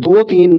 2-3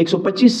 125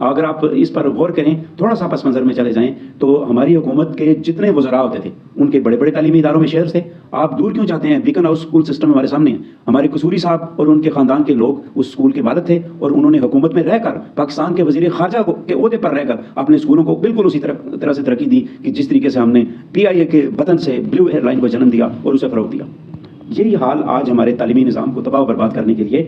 اگر آپ اس پر غور کریں، تھوڑا سا پس منظر میں چلے جائیں تو ہماری حکومت کے جتنے وزراء ہوتے تھے ان کے بڑے بڑے تعلیمی اداروں میں شیئرز تھے. آپ دور کیوں جاتے ہیں، بیکن ہاؤس اسکول سسٹم ہمارے سامنے ہے. ہمارے قصوری صاحب اور ان کے خاندان کے لوگ اس اسکول کے والد تھے، اور انہوں نے حکومت میں رہ کر پاکستان کے وزیر خارجہ کے عہدے پر رہ کر اپنے اسکولوں کو بالکل اسی طرح سے ترقی دی کہ جس طریقے سے ہم نے PIA کے وطن سے بلیو ایئر لائن کو جنم دیا اور اسے فروغ دیا. یہی حال آج ہمارے تعلیمی نظام کو تباہ و برباد کرنے کے لیے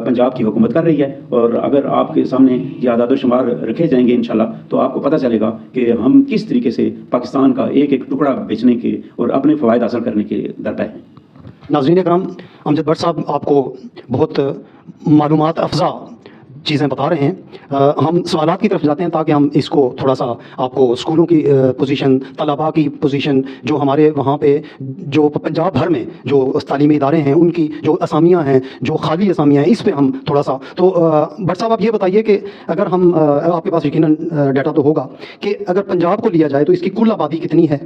پنجاب کی حکومت کر رہی ہے. اور اگر آپ کے سامنے یہ اعداد و شمار رکھے جائیں گے انشاءاللہ تو آپ کو پتہ چلے گا کہ ہم کس طریقے سے پاکستان کا ایک ایک ٹکڑا بیچنے کے اور اپنے فوائد حاصل کرنے کے درپے ہیں. ناظرین کرام، امجد بٹ صاحب آپ کو بہت معلومات افزا چیزیں بتا رہے ہیں. ہم سوالات کی طرف جاتے ہیں تاکہ ہم اس کو تھوڑا سا آپ کو اسکولوں کی پوزیشن، طلباء کی پوزیشن، جو ہمارے وہاں پہ جو پنجاب بھر میں جو تعلیمی ادارے ہیں ان کی جو اسامیاں ہیں، جو خالی اسامیاں ہیں، اس پہ ہم تھوڑا سا تو بٹ صاحب آپ یہ بتائیے کہ اگر ہم آپ کے پاس یقیناً ڈیٹا تو ہوگا کہ اگر پنجاب کو لیا جائے تو اس کی کل آبادی کتنی ہے؟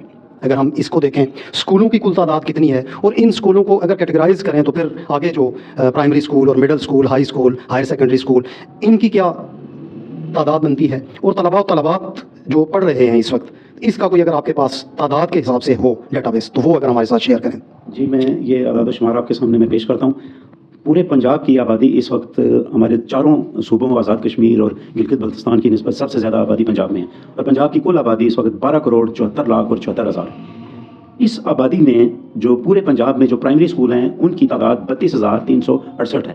اگر ہم اس کو دیکھیں اسکولوں کی کل تعداد کتنی ہے، اور ان اسکولوں کو اگر کیٹیگرائز کریں تو پھر آگے جو پرائمری اسکول اور middle school, high school, higher secondary school, ان کی کیا تعداد بنتی ہے، اور طلباء و طلبات جو پڑھ رہے ہیں اس وقت، اس کا کوئی اگر آپ کے پاس تعداد کے حساب سے ہو ڈیٹا بیس تو وہ اگر ہمارے ساتھ شیئر کریں. جی، میں یہ اعداد و شمار آپ کے سامنے میں پیش کرتا ہوں. پورے پنجاب کی آبادی اس وقت ہمارے چاروں صوبوں، آزاد کشمیر اور گلگت بلتستان کی نسبت سب سے زیادہ آبادی پنجاب میں ہے، اور پنجاب کی کل آبادی اس وقت 12,74,74,000 ہے. اس آبادی میں جو پورے پنجاب میں جو پرائمری اسکول ہیں ان کی تعداد 32,368 ہے،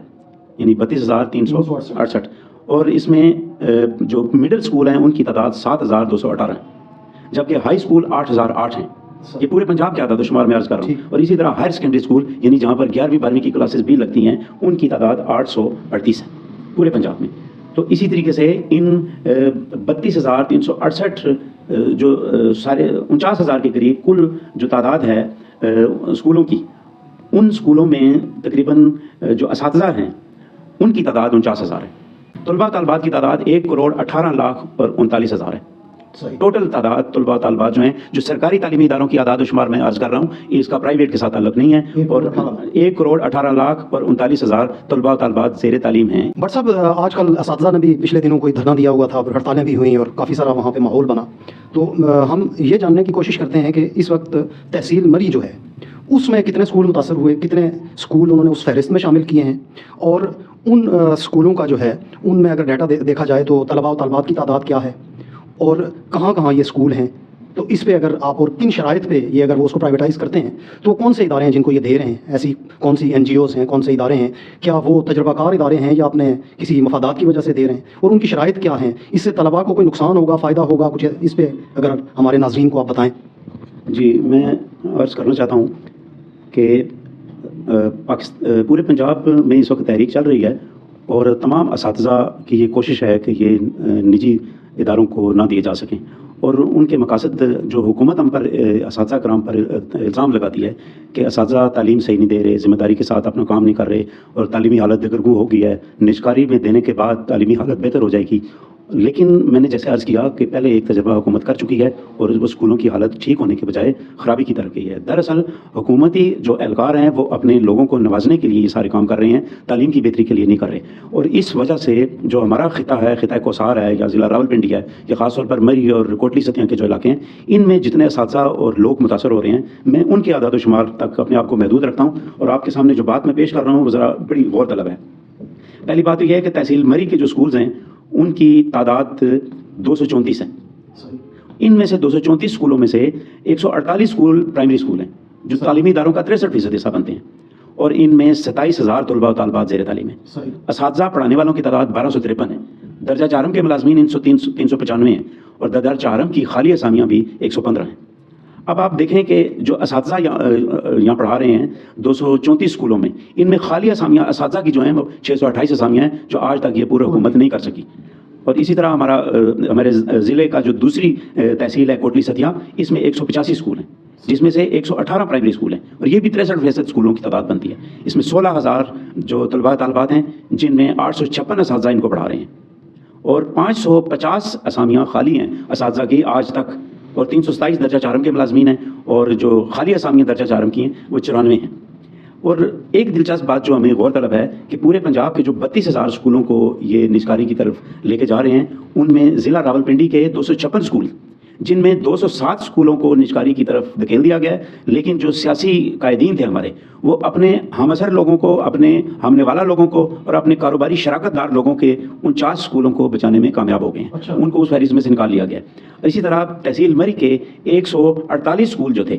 یعنی 32,368. اور اس میں جو مڈل اسکول ہیں ان کی تعداد 7,218 ہے، جبکہ ہائی اسکول 8,008 ہیں. یہ پورے پنجاب کے اعداد و شمار میں عرض کر رہا ہوں. اور اسی طرح ہائر سیکنڈری اسکول یعنی جہاں پر 11ویں 12ویں کی کلاسز بھی لگتی ہیں ان کی تعداد 838 ہے پورے پنجاب میں. تو اسی طریقے سے ان 32,368 جو سارے 49,000 کے قریب کل جو تعداد ہے اسکولوں کی، ان اسکولوں میں تقریباً جو اساتذہ ہیں ان کی تعداد 49,000 ہے. طلباء طالبات کی تعداد 1,18,39,000 ہے. ٹوٹل تعداد طلباء طالبات جو ہیں جو سرکاری تعلیمی اداروں کی اعداد و شمار میں عرض کر رہا ہوں، اس کا پرائیویٹ کے ساتھ تعلق نہیں ہے. اور 1,18,39,000 طلباء طالبات زیر تعلیم ہیں. بٹ صاحب آج کل اساتذہ نے بھی پچھلے دنوں کوئی دھرنا دیا ہوا تھا اور ہڑتالیں بھی ہوئیں اور کافی سارا وہاں پہ ماحول بنا. تو ہم یہ جاننے کی کوشش کرتے ہیں کہ اس وقت تحصیل مری جو ہے اس میں کتنے اسکول متاثر ہوئے، کتنے اسکول انہوں نے اس فہرست میں شامل کیے ہیں، اور ان اسکولوں کا جو ہے ان میں اگر ڈیٹا دیکھا جائے تو طلباء و طالبات کی تعداد کیا ہے اور کہاں کہاں یہ اسکول ہیں. تو اس پہ اگر آپ اور کن شرائط پہ یہ اگر وہ اس کو پرائیویٹائز کرتے ہیں تو کون سے ادارے ہیں جن کو یہ دے رہے ہیں، ایسی کون سی NGOs ہیں، کون سے ادارے ہیں، کیا وہ تجربہ کار ادارے ہیں یا اپنے کسی مفادات کی وجہ سے دے رہے ہیں، اور ان کی شرائط کیا ہیں؟ اس سے طلباء کو کوئی نقصان ہوگا، فائدہ ہوگا کچھ؟ اس پہ اگر ہمارے ناظرین کو آپ بتائیں. جی، میں عرض کرنا چاہتا ہوں کہ پورے پنجاب میں اس وقت تحریک چل رہی ہے اور تمام اساتذہ کی یہ کوشش ہے کہ یہ نجی اداروں کو نہ دیے جا سکیں، اور ان کے مقاصد جو حکومت ہم پر اساتذہ کرام پر الزام لگاتی ہے کہ اساتذہ تعلیم صحیح نہیں دے رہے، ذمہ داری کے ساتھ اپنا کام نہیں کر رہے، اور تعلیمی حالت دگرگوں ہو گئی ہے، نجکاری میں دینے کے بعد تعلیمی حالت بہتر ہو جائے گی. لیکن میں نے جیسے عرض کیا کہ پہلے ایک تجربہ حکومت کر چکی ہے اور وہ اسکولوں کی حالت ٹھیک ہونے کے بجائے خرابی کی طرف گئی ہے. دراصل حکومتی جو اہلکار ہیں وہ اپنے لوگوں کو نوازنے کے لیے یہ سارے کام کر رہے ہیں، تعلیم کی بہتری کے لیے نہیں کر رہے. اور اس وجہ سے جو ہمارا خطہ ہے، خطہ کوسار ہے یا ضلع راولپنڈی ہے، یا خاص طور پر مری اور کوٹلی ستیاں کے جو علاقے ہیں، ان میں جتنے اساتذہ اور لوگ متاثر ہو رہے ہیں، میں ان کے اعداد و شمار تک اپنے آپ کو محدود رکھتا ہوں. اور آپ کے سامنے جو بات میں پیش کر رہا ہوں وہ ذرا بڑی غور طلب ہے. پہلی بات یہ ہے کہ تحصیل مری کے جو اسکولز ہیں ان کی تعداد 234 ہیں. ان میں سے 234 اسکولوں میں سے 148 اسکول پرائمری اسکول ہیں جو تعلیمی اداروں کا 63% حصہ بنتے ہیں، اور ان میں 27,000 طلباء و طالبات زیر تعلیم ہیں. اساتذہ پڑھانے والوں کی تعداد 1253 ہے. درجہ چہارم کے ملازمین 395 ہیں، اور درجہ چہارم کی خالی اسامیاں بھی 115 ہیں. اب آپ دیکھیں کہ جو اساتذہ یہاں پڑھا رہے ہیں 234 اسکولوں میں، ان میں خالی اسامیاں اساتذہ کی جو ہیں وہ 628 اسامیاں ہیں جو آج تک یہ پورے حکومت نہیں کر سکی. اور اسی طرح ہمارے ضلع کا جو دوسری تحصیل ہے کوٹلی ستیاں، اس میں 185 اسکول ہیں جس میں سے 118 پرائمری اسکول ہیں، اور یہ بھی 63% اسکولوں کی تعداد بنتی ہے. اس میں 16,000 جو طلباء طالبات ہیں جن میں 856 اساتذہ ان کو پڑھا رہے ہیں، اور 550 اسامیاں خالی ہیں اساتذہ کی آج تک، اور 327 درجہ چہارم کے ملازمین ہیں، اور جو خالی اسامیاں درجہ چہارم کی ہیں وہ 94 ہیں. اور ایک دلچسپ بات جو ہمیں غور طلب ہے کہ پورے پنجاب کے جو 32,000 اسکولوں کو یہ نجکاری کی طرف لے کے جا رہے ہیں، ان میں ضلع راولپنڈی کے 256 اسکول، جن میں 207 اسکولوں کو نجکاری کی طرف دھکیل دیا گیا ہے، لیکن جو سیاسی قائدین تھے ہمارے، وہ اپنے ہم اثر لوگوں کو، اپنے ہم نوالا لوگوں کو اور اپنے کاروباری شراکت دار لوگوں کے 49 اسکولوں کو بچانے میں کامیاب ہو گئے ہیں، ان کو اس فہرست میں سے نکال لیا گیا ہے۔ اسی طرح تحصیل مری کے 148 اسکول جو تھے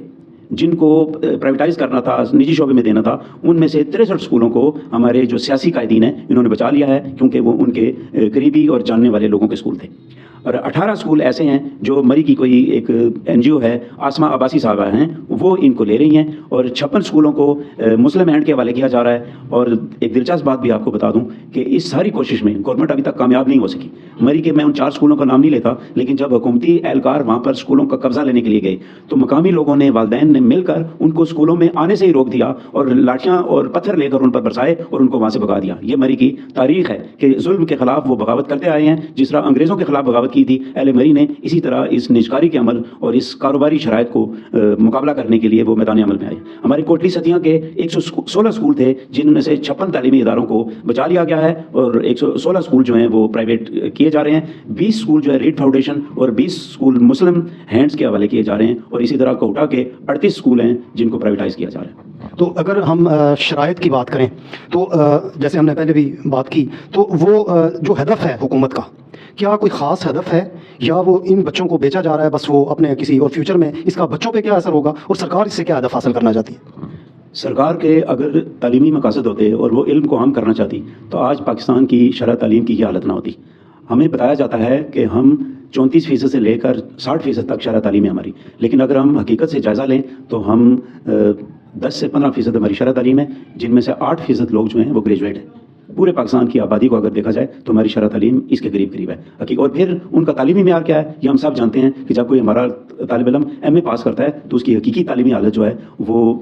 جن کو پرائیویٹائز کرنا تھا، نجی شعبے میں دینا تھا، ان میں سے 63 اسکولوں کو ہمارے جو سیاسی قائدین ہیں انہوں نے بچا لیا ہے، کیونکہ وہ ان کے قریبی اور جاننے والے لوگوں کے اسکول تھے۔ اور 18 اسکول ایسے ہیں جو مری کی کوئی ایک NGO ہے، آسمہ عباسی صاحبہ ہیں، وہ ان کو لے رہی ہیں، اور 56 اسکولوں کو مسلم اینڈ کے حوالے کیا جا رہا ہے۔ اور ایک دلچسپ بات بھی آپ کو بتا دوں کہ اس ساری کوشش میں گورنمنٹ ابھی تک کامیاب نہیں ہو سکی۔ مری کے میں ان 4 اسکولوں کا نام نہیں لیتا، لیکن جب حکومتی اہلکار وہاں پر اسکولوں کا قبضہ لینے کے لیے گئے تو مقامی لوگوں نے، والدین نے مل کر ان کو اسکولوں میں آنے سے ہی روک دیا اور لاٹھیاں اور پتھر لے کر ان پر برسائے اور ان کو وہاں سے بھگا دیا۔ یہ مری کی تاریخ ہے کہ ظلم کے خلاف وہ بغاوت کرتے آئے ہیں، جس طرح انگریزوں کے خلاف بغاوت کی تھی اہل مری نے، اسی طرح اس نجکاری کے عمل اور اس کاروباری شرائط کو مقابلہ کرنے کے لیے وہ میدان عمل میں آئے۔ ہمارے کوٹلی ستیاں کے 116 اسکول تھے، جن میں سے 56 تعلیمی اداروں کو بچا لیا گیا ہے، اور 116 اسکول جو ہیں وہ پرائیویٹ کیے جا رہے ہیں۔ 20 اسکول جو ہے ریڈ فاؤنڈیشن اور 20 اسکول مسلم ہینڈز کے حوالے کیے جا رہے ہیں، اور اسی طرح کوٹا کے 38 اسکول ہیں جن کو پرائیویٹائز کیا جا رہا ہے۔ تو اگر ہم شرائط کی بات کریں تو جیسے ہم نے پہلے بھی بات کی، تو وہ جو ہدف ہے حکومت کا، کیا کوئی خاص ہدف ہے یا وہ ان بچوں کو بیچا جا رہا ہے بس وہ اپنے کسی، اور فیوچر میں اس کا بچوں پہ کیا اثر ہوگا، اور سرکار اس سے کیا ہدف حاصل کرنا چاہتی ہے؟ سرکار کے اگر تعلیمی مقاصد ہوتے اور وہ علم کو عام کرنا چاہتی تو آج پاکستان کی شرح تعلیم کی یہ حالت نہ ہوتی۔ ہمیں بتایا جاتا ہے کہ ہم 34% سے لے کر 60% تک شرح تعلیم ہے ہماری، لیکن اگر ہم حقیقت سے جائزہ لیں تو ہم 10 سے 15% ہماری شرح تعلیم ہے، جن میں سے 8% لوگ جو ہیں وہ گریجویٹ ہیں۔ پورے پاکستان کی آبادی کو اگر دیکھا جائے تو ہماری شرح تعلیم اس کے قریب ہے۔ اور پھر ان کا تعلیمی معیار کیا ہے، یہ ہم سب جانتے ہیں کہ جب کوئی ہمارا طالب علم MA پاس کرتا ہے تو اس کی حقیقی تعلیمی حالت جو ہے وہ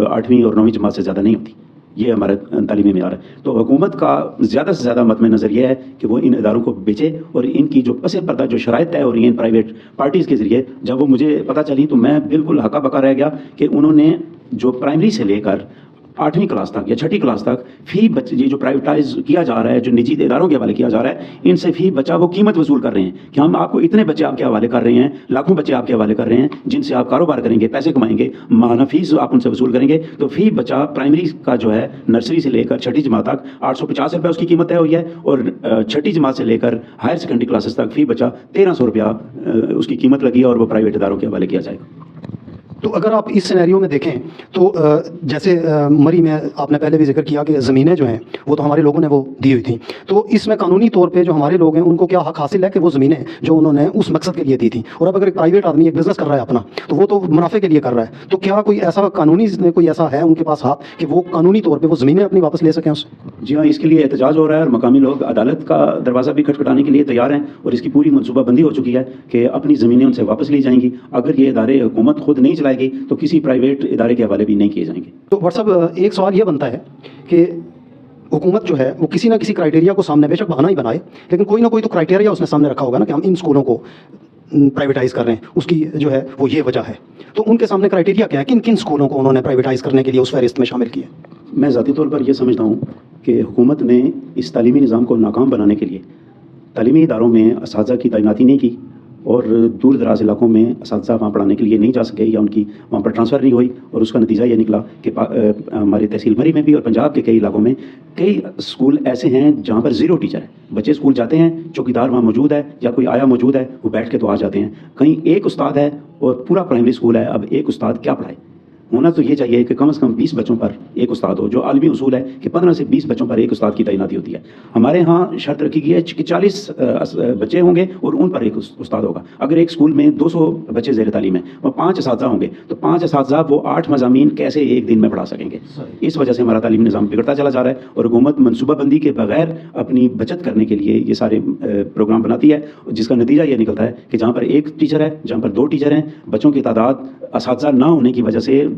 8ویں اور 9ویں جماعت سے زیادہ نہیں ہوتی۔ یہ ہمارا تعلیمی معیار ہے۔ تو حکومت کا زیادہ سے زیادہ مطمئن نظر یہ ہے کہ وہ ان اداروں کو بیچے، اور ان کی جو پس پردہ جو شرائط طے ہو رہی ہیں پرائیویٹ پارٹیز کے ذریعے، جب وہ مجھے پتہ چلی تو میں بالکل ہکا بکا رہ گیا کہ انہوں نے جو پرائمری سے لے کر 8ویں کلاس تک یا 6ٹھی کلاس تک فی بچے، یہ جو پرائیویٹائز کیا جا رہا ہے، جو نجی اداروں کے حوالے کیا جا رہا ہے، ان سے فی بچہ وہ قیمت وصول کر رہے ہیں کہ ہم آپ کو اتنے بچے آپ کے حوالے کر رہے ہیں، لاکھوں بچے آپ کے حوالے کر رہے ہیں، جن سے آپ کاروبار کریں گے، پیسے کمائیں گے، ماہانہ فیس آپ ان سے وصول کریں گے، تو فی بچہ پرائمری کا جو ہے نرسری سے لے کر 6ٹھی جماعت تک 850 روپے اس کی قیمت طے ہوئی ہے، اور 6ٹھی جماعت سے لے کر ہائر سیکنڈری کلاسز تک فی بچہ 1300 روپیہ اس کی قیمت لگی ہے، اور وہ پرائیویٹ اداروں کے حوالے کیا جائے گا۔ تو اگر آپ اس سینیریو میں دیکھیں تو جیسے مری میں آپ نے پہلے بھی ذکر کیا کہ زمینیں جو ہیں وہ تو ہمارے لوگوں نے وہ دی ہوئی تھیں، تو اس میں قانونی طور پہ جو ہمارے لوگ ہیں ان کو کیا حق حاصل ہے کہ وہ زمینیں جو انہوں نے اس مقصد کے لیے دی تھیں، اور اب اگر ایک پرائیویٹ آدمی ایک بزنس کر رہا ہے اپنا تو وہ تو منافع کے لیے کر رہا ہے، تو کیا کوئی ایسا قانونی کوئی ایسا ہے ان کے پاس ہاتھ کہ وہ قانونی طور پہ وہ زمینیں اپنی واپس لے سکیں اس سے؟ جی ہاں، اس کے لیے احتجاج ہو رہا ہے، اور مقامی لوگ عدالت کا دروازہ بھی کھٹکھٹانے کے لیے تیار ہیں، اور اس کی پوری منصوبہ بندی ہو چکی ہے کہ اپنی زمینیں ان سے واپس لی جائیں گی۔ اگر یہ ادارے حکومت خود نہیں چلائے گی تو کسی پرائیویٹ ادارے کے حوالے بھی نہیں کیے جائیں گے۔ تو واٹس ایک سوال یہ بنتا ہے کہ حکومت جو ہے وہ کسی نہ کسی کرائٹیریا کو سامنے، بے شک بہانہ ہی بنائے، لیکن کوئی نہ کوئی تو کرائٹیریا اس نے سامنے رکھا ہوگا نا کہ ہم ان اسکولوں کو پرائیویٹائز کر رہے ہیں، اس کی جو ہے وہ یہ وجہ ہے، تو ان کے سامنے کرائٹیریا کیا ہے، کن کن اسکولوں کو انہوں نے پرائیویٹائز کرنے کے لیے اس فہرست میں شامل کیا؟ میں ذاتی طور پر یہ سمجھتا ہوں کہ حکومت نے اس تعلیمی نظام کو ناکام بنانے کے لیے تعلیمی اداروں میں اساتذہ کی تعیناتی نہیں کی، اور دور دراز علاقوں میں اساتذہ وہاں پڑھانے کے لیے نہیں جا سکے، یا ان کی وہاں پر ٹرانسفر نہیں ہوئی، اور اس کا نتیجہ یہ نکلا کہ ہماری تحصیل مری میں بھی اور پنجاب کے کئی علاقوں میں کئی اسکول ایسے ہیں جہاں پر 0 ٹیچر ہے۔ بچے اسکول جاتے ہیں، چوکیدار وہاں موجود ہے یا کوئی آیا موجود ہے، وہ بیٹھ کے تو آ جاتے ہیں، کہیں ایک استاد ہے اور پورا پرائمری اسکول ہے، اب ایک استاد کیا پڑھائے؟ ہونا تو یہ چاہیے کہ کم از کم 20 بچوں پر ایک استاد ہو، جو عالمی اصول ہے کہ 15 سے 20 بچوں پر ایک استاد کی تعیناتی ہوتی ہے۔ ہمارے ہاں شرط رکھی گئی ہے کہ 40 بچے ہوں گے اور ان پر ایک استاد ہوگا۔ اگر ایک اسکول میں 200 بچے زیر تعلیم ہیں اور 5 اساتذہ ہوں گے تو 5 اساتذہ وہ 8 مضامین کیسے ایک دن میں پڑھا سکیں گے؟ اس وجہ سے ہمارا تعلیمی نظام بگڑتا چلا جا رہا ہے، اور حکومت منصوبہ بندی کے بغیر اپنی بچت کرنے کے لیے یہ سارے پروگرام بناتی ہے، جس کا نتیجہ یہ نکلتا ہے کہ جہاں پر ایک ٹیچر ہے، جہاں پر 2 ٹیچر ہیں، بچوں کی تعداد اساتذہ نہ ہونے کی وجہ سے